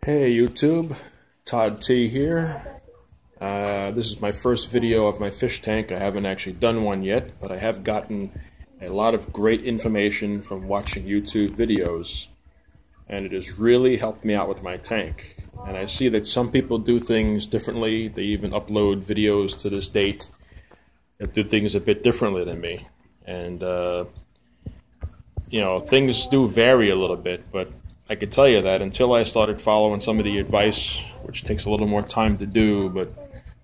Hey YouTube, Todd T here. This is my first video of my fish tank. I haven't actually done one yet, but I have gotten a lot of great information from watching YouTube videos, and it has really helped me out with my tank. And I see that some people do things differently. They even upload videos to this date that do things a bit differently than me. And you know, things do vary a little bit, but I could tell you that until I started following some of the advice, which takes a little more time to do, but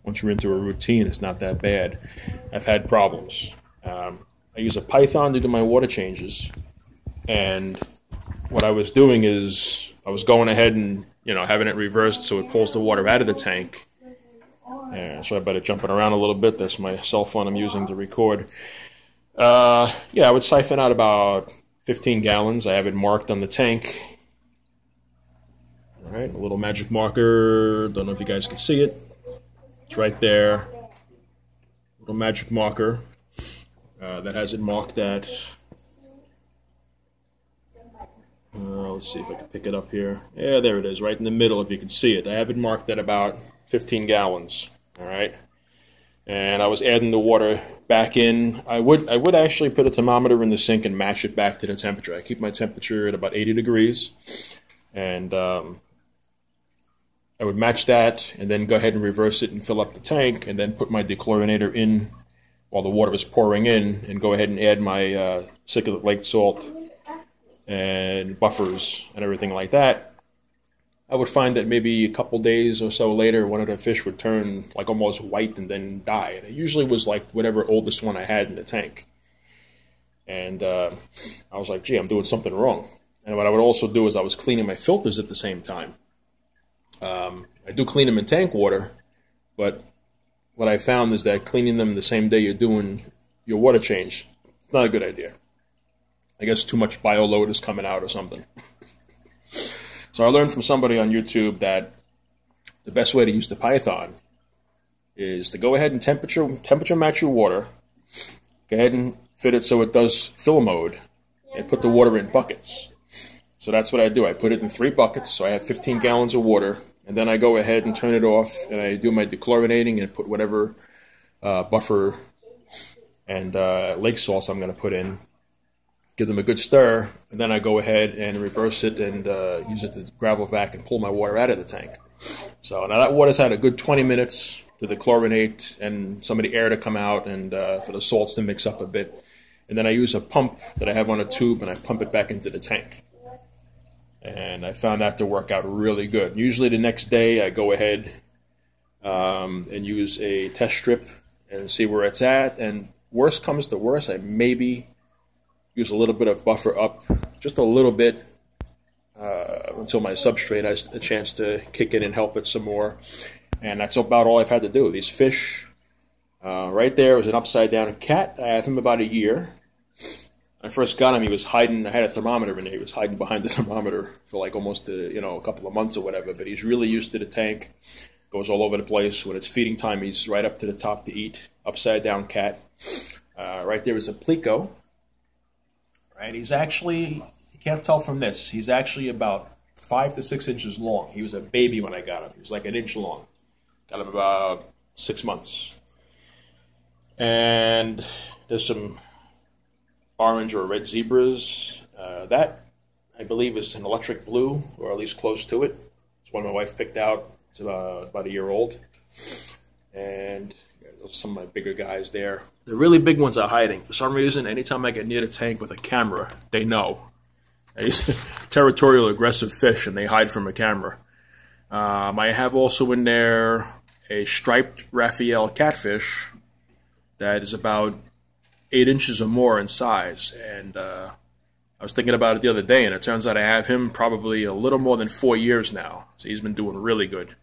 once you're into a routine, it's not that bad. I've had problems. I use a Python to do my water changes, and what I was doing is I was going ahead and, you know, having it reversed so it pulls the water out of the tank. So I better jumping around a little bit. That's my cell phone I'm using to record. Yeah, I would siphon out about 15 gallons. I have it marked on the tank. All right, a little magic marker. Don't know if you guys can see it. It's right there. Little magic marker that has it marked at. Let's see if I can pick it up here. Yeah, there it is, right in the middle. If you can see it, I have it marked at about 15 gallons. All right, and I was adding the water back in. I would actually put a thermometer in the sink and match it back to the temperature. I keep my temperature at about 80 degrees, and I would match that and then go ahead and reverse it and fill up the tank, and then put my dechlorinator in while the water was pouring in, and go ahead and add my Cichlid lake salt and buffers and everything like that. I would find that maybe a couple days or so later, one of the fish would turn like almost white and then die. And it usually was like whatever oldest one I had in the tank. And I was like, gee, I'm doing something wrong. And what I would also do is I was cleaning my filters at the same time. I do clean them in tank water, but what I found is that cleaning them the same day you're doing your water change, it's not a good idea. I guess too much bio load is coming out or something. So I learned from somebody on YouTube that the best way to use the Python is to go ahead and temperature match your water. Go ahead and fit it so it does fill mode, and put the water in buckets. So that's what I do. I put it in 3 buckets, so I have 15 gallons of water, and then I go ahead and turn it off, and I do my dechlorinating and put whatever buffer and lake salts I'm going to put in. Give them a good stir, and then I go ahead and reverse it and use it to gravel vac and pull my water out of the tank. So now that water's had a good 20 minutes to dechlorinate and some of the air to come out, and for the salts to mix up a bit. And then I use a pump that I have on a tube, and I pump it back into the tank. And I found that to work out really good. Usually the next day I go ahead and use a test strip and see where it's at. And worst comes to worst, I maybe use a little bit of buffer up, just a little bit, until my substrate has a chance to kick in and help it some more. And that's about all I've had to do. These fish, right there was an upside down cat. I have him about a year. When I first got him, he was hiding. I had a thermometer in there. He was hiding behind the thermometer for like almost a couple of months or whatever. But he's really used to the tank. Goes all over the place. When it's feeding time, he's right up to the top to eat. Upside down cat. Right there is a plico. Right, he's actually, you can't tell from this, he's actually about 5 to 6 inches long. He was a baby when I got him. He was like an inch long. Got him about 6 months. And there's some orange or red zebras. That, I believe, is an electric blue, or at least close to it. It's one my wife picked out. It's about a year old. And some of my bigger guys there. The really big ones are hiding. For some reason, anytime I get near the tank with a camera, they know. These territorial, aggressive fish, and they hide from a camera. I have also in there a striped Raphael catfish that is about 8 inches or more in size. And I was thinking about it the other day, and it turns out I have him probably a little more than 4 years now. So he's been doing really good.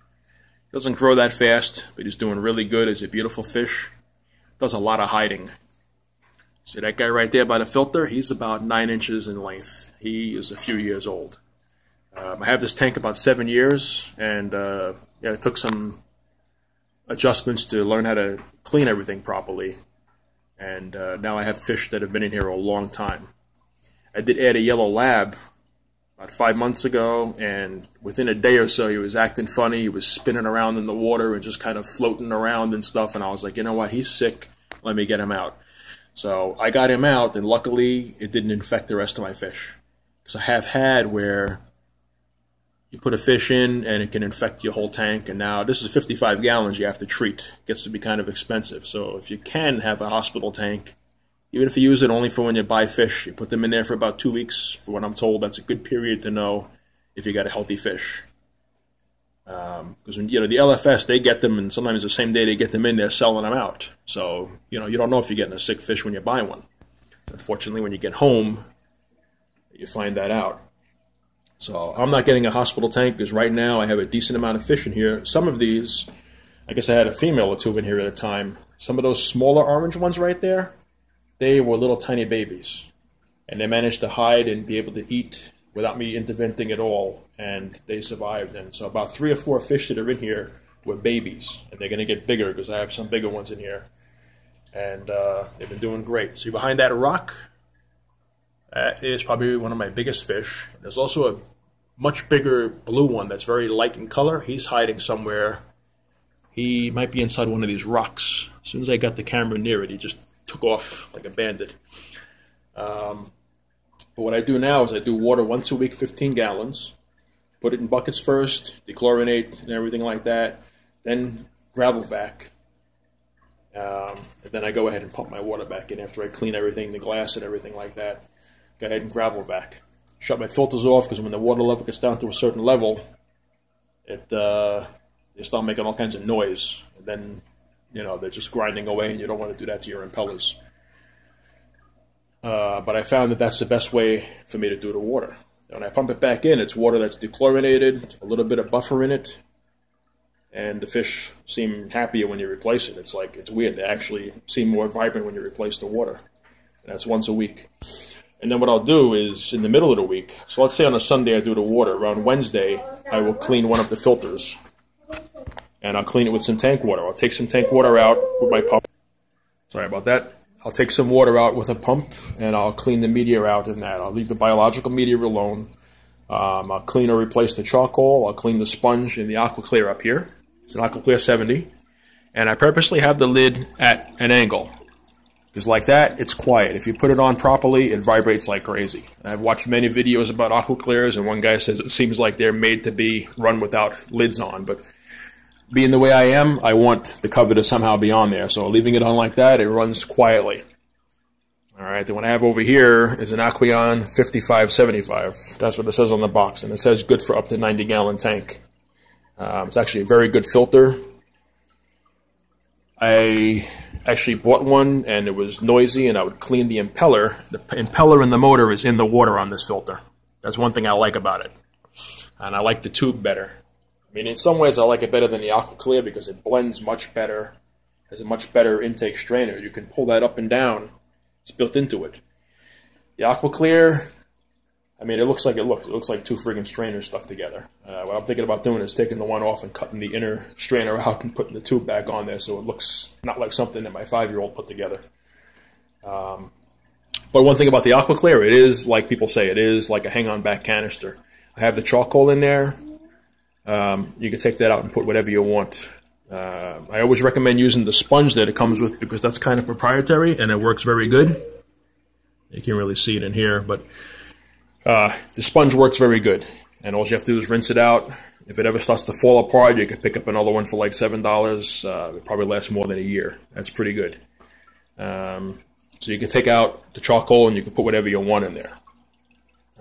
Doesn't grow that fast, but he's doing really good. He's a beautiful fish. Does a lot of hiding. See that guy right there by the filter? He's about 9 inches in length. He is a few years old. I have this tank about 7 years, and yeah, it took some adjustments to learn how to clean everything properly. And now I have fish that have been in here a long time. I did add a yellow lab about 5 months ago, and within a day or so he was acting funny. He was spinning around in the water and just kind of floating around and stuff, and I was like, you know what, he's sick, let me get him out. So I got him out, and luckily it didn't infect the rest of my fish. Because I have had where you put a fish in and it can infect your whole tank, and now this is 55 gallons you have to treat. It gets to be kind of expensive. So if you can have a hospital tank, even if you use it only for when you buy fish, you put them in there for about 2 weeks. For what I'm told, that's a good period to know if you got a healthy fish. Because when, you know, the LFS, they get them, and sometimes the same day they get them in, they're selling them out. So, you know, you don't know if you're getting a sick fish when you buy one. Unfortunately, when you get home, you find that out. So I'm not getting a hospital tank because right now I have a decent amount of fish in here. Some of these, I guess I had a female or two in here at a time. Some of those smaller orange ones right there, they were little tiny babies. And they managed to hide and be able to eat without me interventing at all, and they survived. And so about 3 or 4 fish that are in here were babies, and they're going to get bigger because I have some bigger ones in here. And they've been doing great. See behind that rock, is probably one of my biggest fish. There's also a much bigger blue one that's very light in color. He's hiding somewhere. He might be inside one of these rocks. As soon as I got the camera near it, he just took off like a bandit. But what I do now is I do water once a week, 15 gallons. Put it in buckets first, dechlorinate and everything like that. Then gravel vac. And then I go ahead and pump my water back in after I clean everything, the glass and everything like that. Go ahead and gravel vac. Shut my filters off because when the water level gets down to a certain level, they start making all kinds of noise. And then, you know, they're just grinding away, and you don't want to do that to your impellers. But I found that that's the best way for me to do the water. When I pump it back in, it's water that's dechlorinated, a little bit of buffer in it, and the fish seem happier when you replace it. It's like, it's weird. They actually seem more vibrant when you replace the water. And that's once a week. And then what I'll do is, in the middle of the week, so let's say on a Sunday I do the water. Around Wednesday, I will clean one of the filters. And I'll clean it with some tank water. I'll take some tank water out with my pump. Sorry about that. I'll take some water out with a pump, and I'll clean the media out in that. I'll leave the biological media alone. I'll clean or replace the charcoal. I'll clean the sponge in the AquaClear up here. It's an AquaClear 70. And I purposely have the lid at an angle. Because like that, it's quiet. If you put it on properly, it vibrates like crazy. And I've watched many videos about AquaClears, and one guy says it seems like they're made to be run without lids on. But being the way I am, I want the cover to somehow be on there. So leaving it on like that, it runs quietly. All right, the one I have over here is an Aqueon 5575. That's what it says on the box, and it says good for up to 90-gallon tank. It's actually a very good filter. I actually bought one, and it was noisy, and I would clean the impeller. The impeller in the motor is in the water on this filter. That's one thing I like about it. And I like the tube better. I mean, in some ways I like it better than the AquaClear because it blends much better, has a much better intake strainer. You can pull that up and down. It's built into it. The AquaClear, I mean, it looks like it looks. It looks like 2 friggin' strainers stuck together. What I'm thinking about doing is taking the one off and cutting the inner strainer out and putting the tube back on there so it looks not like something that my 5-year-old put together. But one thing about the AquaClear, it is, like people say, it is like a hang-on back canister. I have the charcoal in there. You can take that out and put whatever you want. I always recommend using the sponge that it comes with because that's kind of proprietary and it works very good. You can't really see it in here, but the sponge works very good. And all you have to do is rinse it out. If it ever starts to fall apart, you can pick up another one for like $7. It probably lasts more than a year. That's pretty good. So you can take out the charcoal and you can put whatever you want in there.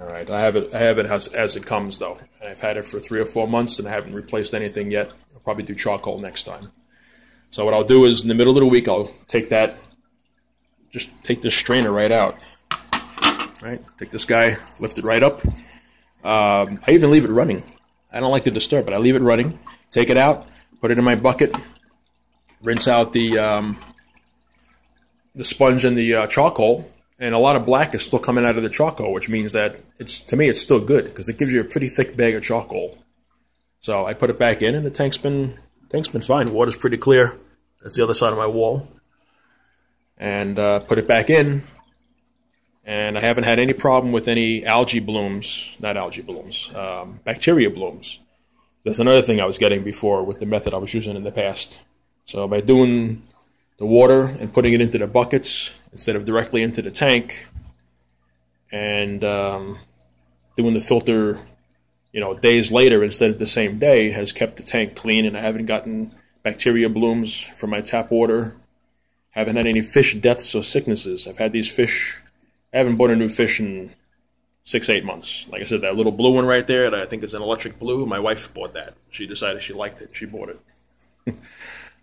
All right, I have it as it comes though. And I've had it for 3 or 4 months and I haven't replaced anything yet. I'll probably do charcoal next time. So what I'll do is in the middle of the week I'll take that, just take this strainer right out. Right, take this guy, lift it right up. I even leave it running. I don't like to disturb it. I leave it running. Take it out, put it in my bucket, rinse out the sponge and the charcoal. And a lot of black is still coming out of the charcoal, which means that to me it's still good because it gives you a pretty thick bag of charcoal. So I put it back in, and the tank's been fine. Water's pretty clear. That's the other side of my wall. And put it back in, And I haven't had any problem with any algae blooms, not algae blooms, bacteria blooms. That's another thing I was getting before with the method I was using in the past. So by doing the water and putting it into the buckets instead of directly into the tank, and doing the filter, days later instead of the same day, has kept the tank clean, and I haven't gotten bacteria blooms from my tap water. Haven't had any fish deaths or sicknesses. I've had these fish. I haven't bought a new fish in 6-8 months. Like I said, that little blue one right there, that I think is an electric blue, my wife bought that. She decided she liked it. She bought it.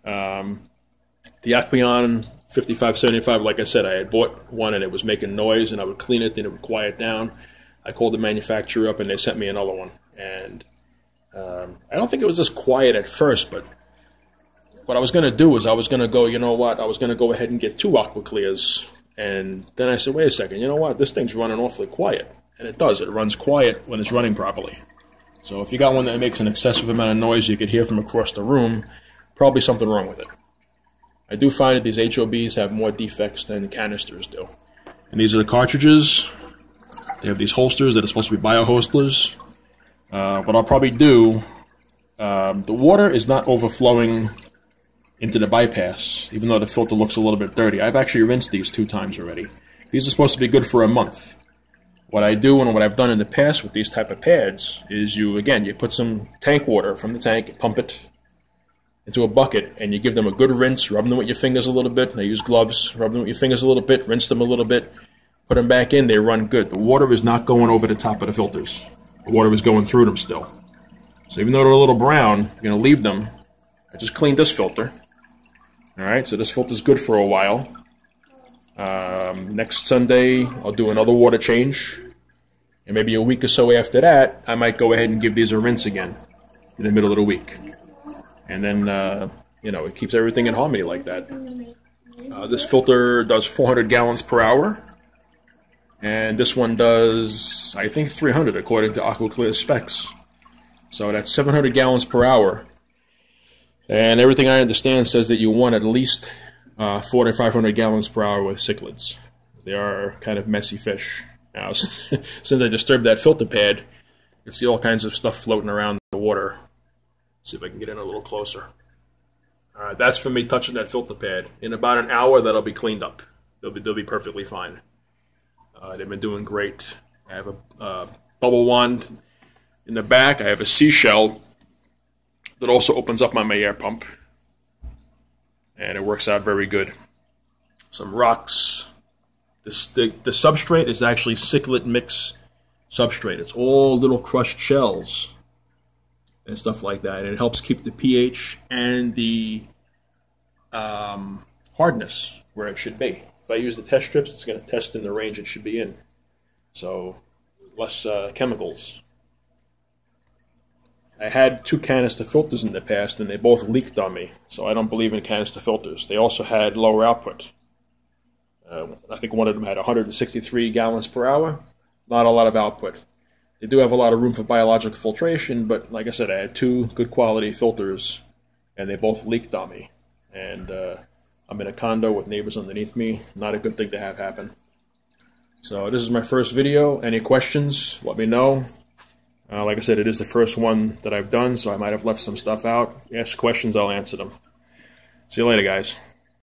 The Aqueon 5575, like I said, I had bought one and it was making noise, and I would clean it, then it would quiet down. I called the manufacturer up and they sent me another one. And I don't think it was this quiet at first, but what I was going to do was I was going to go, I was going to go ahead and get 2 AquaClears. And then I said, wait a second, you know what? This thing's running awfully quiet. And it does. It runs quiet when it's running properly. So if you got one that makes an excessive amount of noise you could hear from across the room, probably something wrong with it. I do find that these HOBs have more defects than canisters do. And these are the cartridges. They have these holsters that are supposed to be bioholsters. What I'll probably do, the water is not overflowing into the bypass, even though the filter looks a little bit dirty. I've actually rinsed these 2 times already. These are supposed to be good for a month. What I do and what I've done in the past with these type of pads is you put some tank water from the tank, pump it into a bucket, and you give them a good rinse, rub them with your fingers a little bit. I use gloves, rub them with your fingers a little bit, rinse them a little bit, put them back in, they run good. The water is not going over the top of the filters. The water is going through them still. So even though they're a little brown, you're going to leave them. I just cleaned this filter. Alright, so this filter's good for a while. Next Sunday, I'll do another water change. And maybe a week or so after that, I might go ahead and give these a rinse again in the middle of the week. And then, it keeps everything in harmony like that. This filter does 400 gallons per hour. And this one does, I think, 300 according to AquaClear specs. So that's 700 gallons per hour. And everything I understand says that you want at least 400 to 500 gallons per hour with cichlids. They are kind of messy fish. Now, since I disturbed that filter pad, you can see all kinds of stuff floating around the water. Let's see if I can get in a little closer. Alright, that's for me touching that filter pad. In about an hour, that'll be cleaned up. They'll be perfectly fine. They've been doing great. I have a bubble wand in the back. I have a seashell that also opens up on my air pump. And it works out very good. Some rocks. The substrate is actually Cichlid mix substrate. It's all little crushed shells and stuff like that. And it helps keep the pH and the hardness where it should be. If I use the test strips, it's going to test in the range it should be in. So less chemicals. I had 2 canister filters in the past, and they both leaked on me, so I don't believe in canister filters. They also had lower output. I think one of them had 163 gallons per hour. Not a lot of output. They do have a lot of room for biological filtration, but like I said, I had 2 good quality filters, and they both leaked on me. And I'm in a condo with neighbors underneath me. Not a good thing to have happen. So this is my first video. Any questions, let me know. Like I said, it is the first one that I've done, so I might have left some stuff out. Ask questions, I'll answer them. See you later, guys.